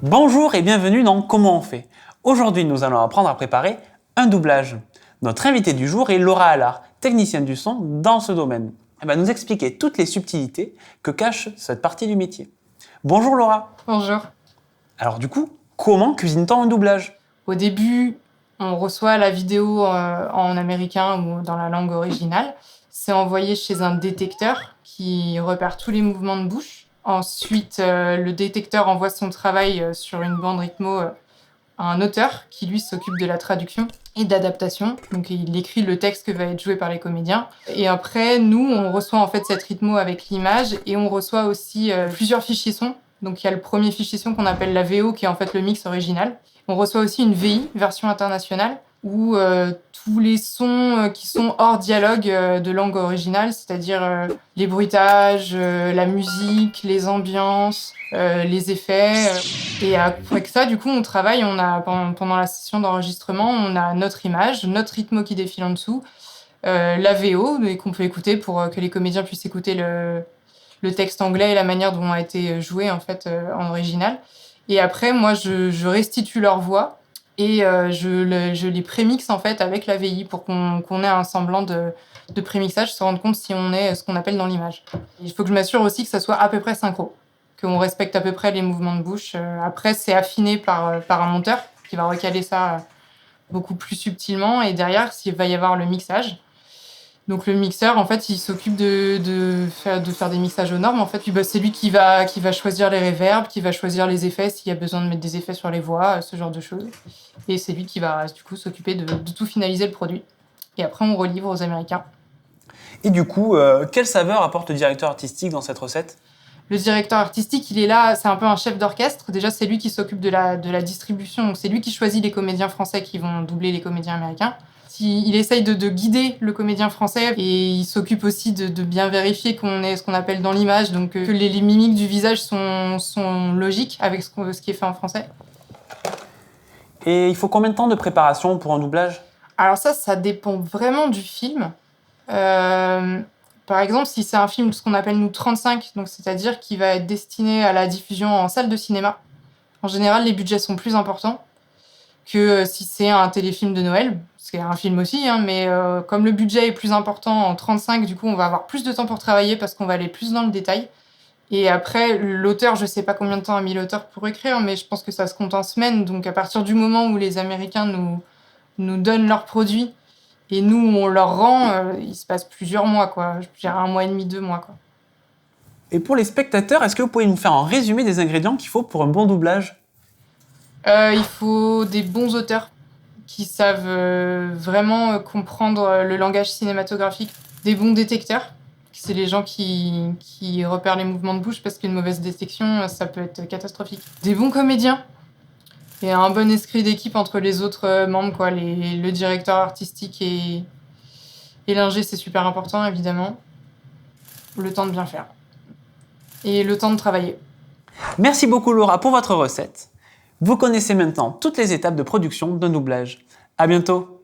Bonjour et bienvenue dans Comment on fait. Aujourd'hui, nous allons apprendre à préparer un doublage. Notre invitée du jour est Laura Allard, technicienne du son dans ce domaine. Elle va nous expliquer toutes les subtilités que cache cette partie du métier. Bonjour Laura. Bonjour. Alors du coup, comment cuisine-t-on un doublage ? Au début, on reçoit la vidéo en américain ou dans la langue originale. C'est envoyé chez un détecteur qui repère tous les mouvements de bouche. Ensuite, le détecteur envoie son travail sur une bande rythmo à un auteur qui, lui, s'occupe de la traduction et d'adaptation. Donc, il écrit le texte que va être joué par les comédiens. Et après, nous, on reçoit en fait cette rythmo avec l'image et on reçoit aussi plusieurs fichiers son. Donc, il y a le premier fichier son qu'on appelle la VO, qui est en fait le mix original. On reçoit aussi une VI, version internationale, où tous les sons qui sont hors dialogue de langue originale, c'est-à-dire les bruitages, la musique, les ambiances, les effets. Et après ça, du coup, on travaille, pendant la session d'enregistrement, on a notre image, notre rythme qui défile en dessous, la VO, et qu'on peut écouter pour que les comédiens puissent écouter le texte anglais et la manière dont a été joué en fait en original. Et après, moi, je restitue leur voix et je les prémixe en fait avec la VI pour qu'on ait un semblant de prémixage, se rendre compte si on est ce qu'on appelle dans l'image. Il faut que je m'assure aussi que ça soit à peu près synchro, qu'on respecte à peu près les mouvements de bouche. Après, c'est affiné par un monteur qui va recaler ça beaucoup plus subtilement. Et derrière, il va y avoir le mixage. Donc le mixeur, en fait, il s'occupe de faire des mixages aux normes. En fait, puis, c'est lui qui va choisir les reverbs, qui va choisir les effets, s'il y a besoin de mettre des effets sur les voix, ce genre de choses. Et c'est lui qui va du coup s'occuper de tout finaliser le produit. Et après, on relivre aux Américains. Et du coup, quelle saveur apporte le directeur artistique dans cette recette ? Le directeur artistique, il est là, c'est un peu un chef d'orchestre. Déjà, c'est lui qui s'occupe de la distribution. Donc, c'est lui qui choisit les comédiens français qui vont doubler les comédiens américains. Il essaye de guider le comédien français et il s'occupe aussi de bien vérifier qu'on est ce qu'on appelle dans l'image, donc que les mimiques du visage sont logiques avec ce qui est fait en français. Et il faut combien de temps de préparation pour un doublage ? Alors ça dépend vraiment du film. Par exemple, si c'est un film, ce qu'on appelle nous 35, donc c'est-à-dire qui va être destiné à la diffusion en salle de cinéma, en général, les budgets sont plus importants que si c'est un téléfilm de Noël. C'est un film aussi, hein, mais comme le budget est plus important en 35, du coup, on va avoir plus de temps pour travailler parce qu'on va aller plus dans le détail. Et après, l'auteur, je sais pas combien de temps a mis l'auteur pour écrire, mais je pense que ça se compte en semaines. Donc, à partir du moment où les Américains nous donnent leurs produits et nous, on leur rend, il se passe plusieurs mois, quoi. Je dirais 1 mois et demi, 2 mois, quoi. Et pour les spectateurs, est-ce que vous pouvez nous faire un résumé des ingrédients qu'il faut pour un bon doublage ? Il faut des bons auteurs qui savent vraiment comprendre le langage cinématographique, des bons détecteurs. C'est les gens qui repèrent les mouvements de bouche parce qu'une mauvaise détection, ça peut être catastrophique. Des bons comédiens et un bon esprit d'équipe entre les autres membres, quoi. Le directeur artistique et l'ingé, c'est super important, évidemment. Le temps de bien faire. Et le temps de travailler. Merci beaucoup Laura pour votre recette. Vous connaissez maintenant toutes les étapes de production d'un doublage. À bientôt.